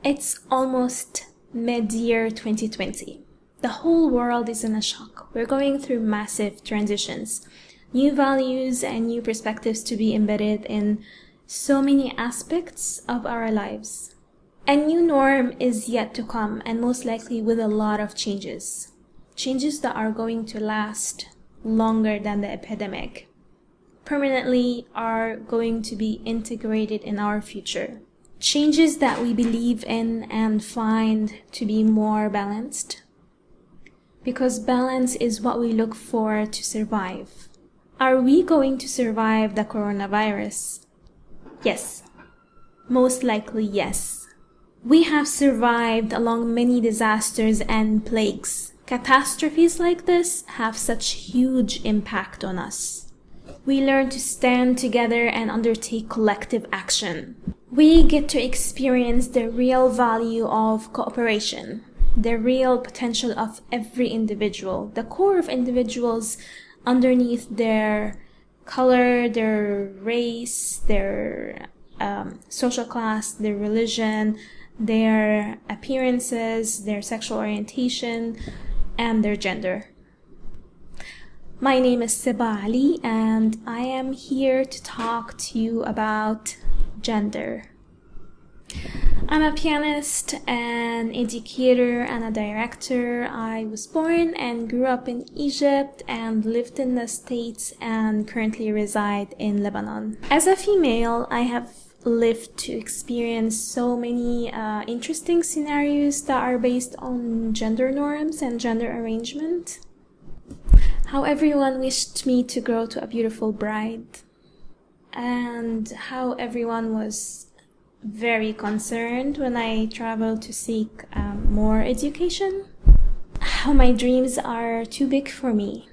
It's almost mid-year 2020. The whole world is in a shock. We're going through massive transitions, new values and new perspectives to be embedded in so many aspects of our lives. A new norm is yet to come, and most likely with a lot of changes. Changes that are going to last longer than the epidemic. Permanently are going to be integrated in our future. Changes that we believe in and find to be more balanced. Because balance is what we look for to survive. Are we going to survive the coronavirus? Yes. Most likely yes. We have survived along many disasters and plagues. Catastrophes like this have such huge impact on us. We learn to stand together and undertake collective action. We get to experience the real value of cooperation, the real potential of every individual, the core of individuals underneath their color, their race, their social class, their religion, their appearances, their sexual orientation, and their gender. My name is Seba Ali, and I am here to talk to you about gender. I'm a pianist, an educator, and a director. I was born and grew up in Egypt and lived in the States and currently reside in Lebanon. As a female, I have lived to experience so many interesting scenarios that are based on gender norms and gender arrangement. How everyone wished me to grow to a beautiful bride, and how everyone was very concerned when I traveled to seek more education. How my dreams are too big for me.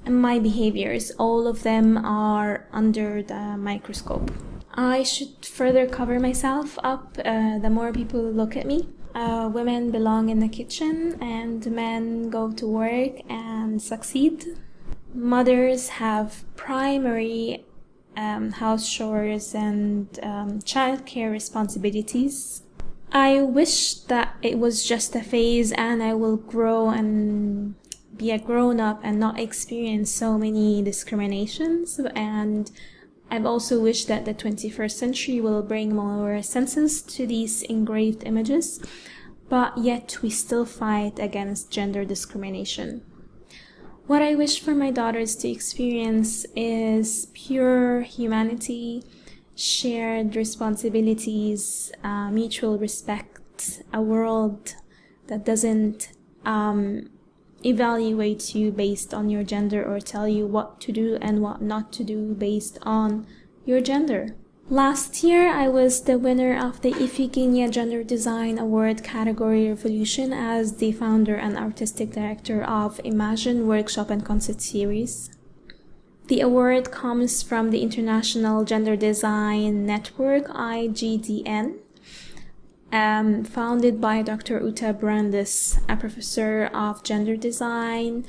And my behaviors, all of them are under the microscope. I should further cover myself up the more people look at me. Women belong in the kitchen and men go to work and succeed. Mothers have primary house chores and childcare responsibilities. I wish that it was just a phase and I will grow and be a grown-up and not experience so many discriminations, and I've also wished that the 21st century will bring more senses to these engraved images, but yet we still fight against gender discrimination. What I wish for my daughters to experience is pure humanity, shared responsibilities, mutual respect, a world that doesn't evaluate you based on your gender or tell you what to do and what not to do based on your gender. Last year, I was the winner of the iphiGenia Gender Design Award Category Revolution as the founder and artistic director of Imagine Workshop and Concert Series. The award comes from the International Gender Design Network, iGDN, founded by Dr. Uta Brandis, a professor of gender design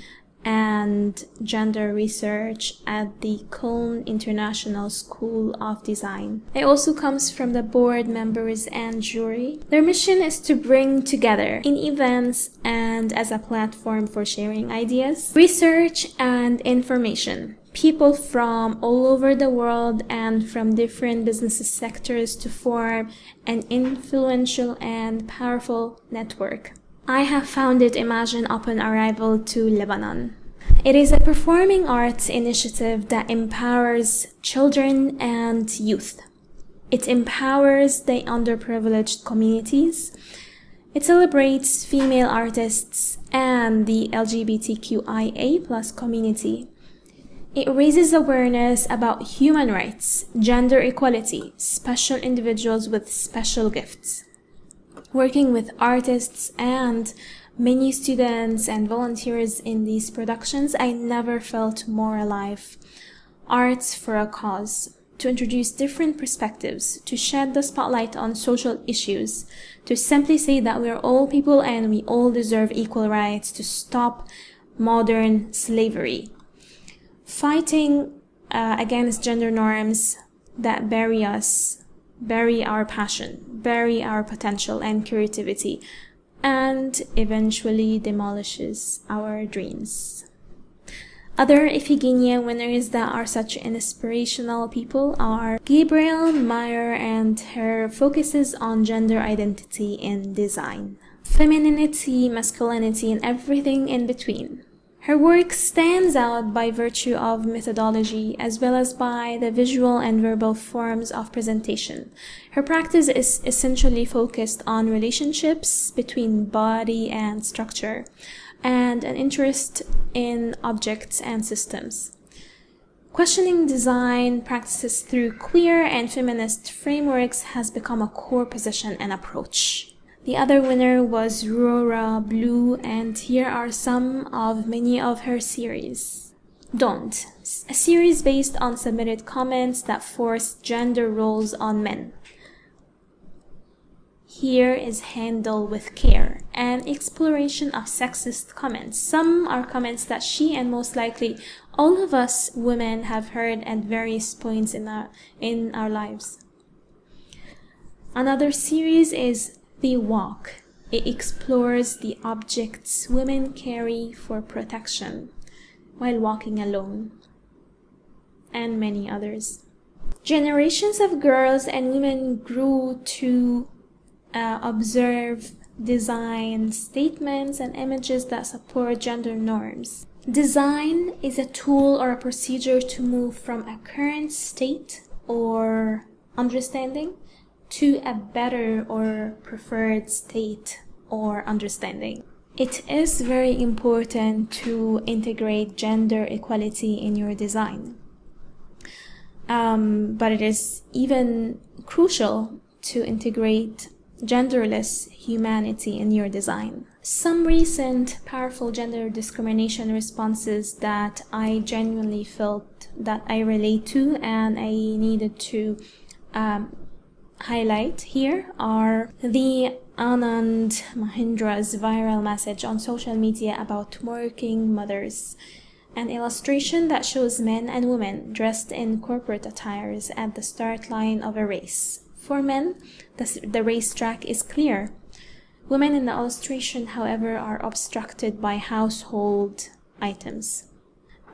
and gender research at the Cologne International School of Design. It also comes from the board members and jury. Their mission is to bring together in events and as a platform for sharing ideas, research, and information. People from all over the world and from different business sectors to form an influential and powerful network. I have founded Imagine upon arrival to Lebanon. It is a performing arts initiative that empowers children and youth. It empowers the underprivileged communities. It celebrates female artists and the LGBTQIA+ community. It raises awareness about human rights, gender equality, special individuals with special gifts. Working with artists and many students and volunteers in these productions, I never felt more alive. Arts for a cause, to introduce different perspectives, to shed the spotlight on social issues, to simply say that we are all people and we all deserve equal rights, to stop modern slavery. Fighting against gender norms that bury us bury our passion, bury our potential and creativity, and eventually demolishes our dreams. Other iphiGenia winners that are such inspirational people are Gabrielle Meyer, and her focuses on gender identity in design, femininity, masculinity, and everything in between. Her work stands out by virtue of methodology as well as by the visual and verbal forms of presentation. Her practice is essentially focused on relationships between body and structure, and an interest in objects and systems. Questioning design practices through queer and feminist frameworks has become a core position and approach. The other winner was Rora Blue, and here are some of many of her series. Don't, a series based on submitted comments that force gender roles on men. Here is Handle with Care, an exploration of sexist comments. Some are comments that she and most likely all of us women have heard at various points in our lives. Another series is The Walk. It explores the objects women carry for protection while walking alone, and many others. Generations of girls and women grew to observe, design statements and images that support gender norms. Design is a tool or a procedure to move from a current state or understanding to a better or preferred state or understanding. It is very important to integrate gender equality in your design. But it is even crucial to integrate genderless humanity in your design. Some recent powerful gender discrimination responses that I genuinely felt that I relate to and I needed to highlight here are the Anand Mahindra's viral message on social media about working mothers, an illustration that shows men and women dressed in corporate attires at the start line of a race. For men, the racetrack is clear. Women in the illustration, however, are obstructed by household items.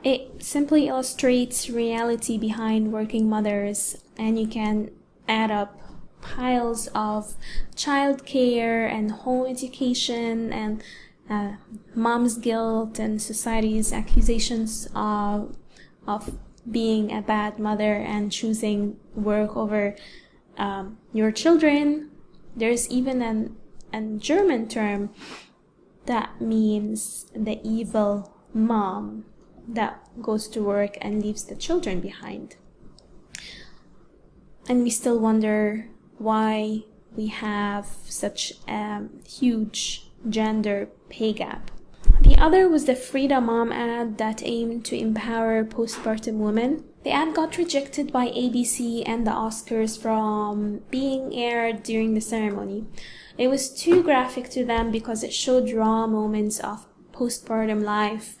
It simply illustrates reality behind working mothers, and you can add up piles of childcare and home education and mom's guilt and society's accusations of being a bad mother and choosing work over your children. There's even a German term that means the evil mom that goes to work and leaves the children behind. And we still wonder why we have such a huge gender pay gap. The other was the Frida Mom ad that aimed to empower postpartum women. The ad got rejected by ABC and the Oscars from being aired during the ceremony. It was too graphic to them because it showed raw moments of postpartum life.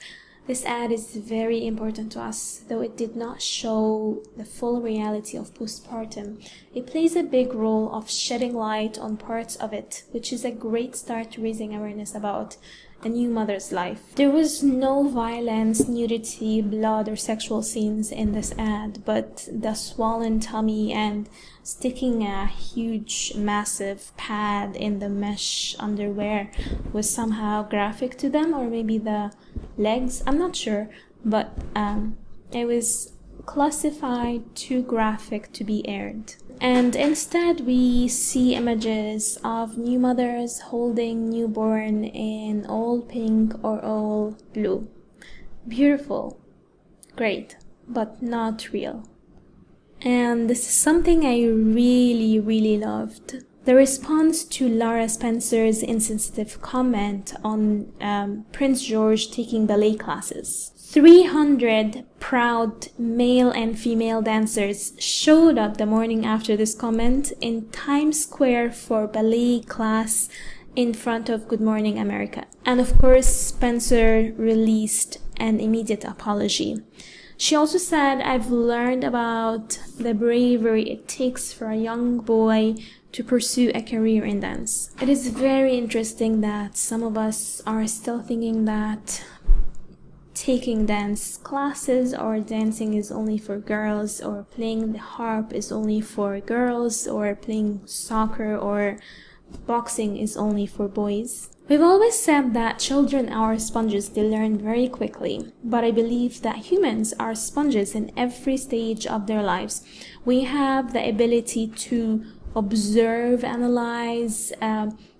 This ad is very important to us, though it did not show the full reality of postpartum. It plays a big role of shedding light on parts of it, which is a great start to raising awareness about a new mother's life. There was no violence, nudity, blood, or sexual scenes in this ad, but the swollen tummy and sticking a huge, massive pad in the mesh underwear was somehow graphic to them, or maybe the legs, I'm not sure, but it was classified too graphic to be aired. And instead we see images of new mothers holding newborn in all pink or all blue. Beautiful, great, but not real. And this is something I really loved. The response to Lara Spencer's insensitive comment on Prince George taking ballet classes. 300 proud male and female dancers showed up the morning after this comment in Times Square for ballet class in front of Good Morning America. And of course, Spencer released an immediate apology. She also said, I've learned about the bravery it takes for a young boy to pursue a career in dance. It is very interesting that some of us are still thinking that taking dance classes or dancing is only for girls, or playing the harp is only for girls, or playing soccer or boxing is only for boys. We've always said that children are sponges, they learn very quickly, but I believe that humans are sponges in every stage of their lives. We have the ability to observe, analyze,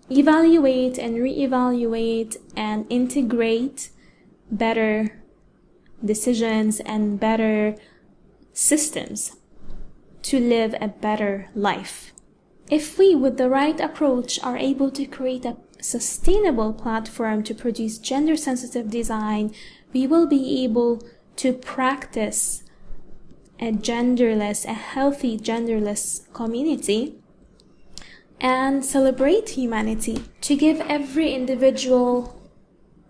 evaluate and reevaluate and integrate better decisions and better systems to live a better life. If we, with the right approach, are able to create a sustainable platform to produce gender-sensitive design, we will be able to practice a healthy genderless community and celebrate humanity, to give every individual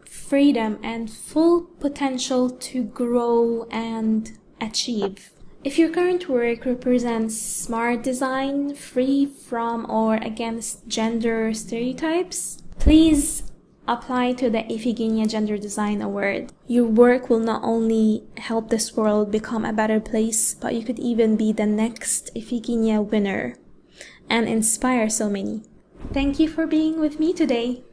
freedom and full potential to grow and achieve. If your current work represents smart design, free from or against gender stereotypes, please apply to the iphiGenia Gender Design Award. Your work will not only help this world become a better place, but you could even be the next iphiGenia winner and inspire so many. Thank you for being with me today.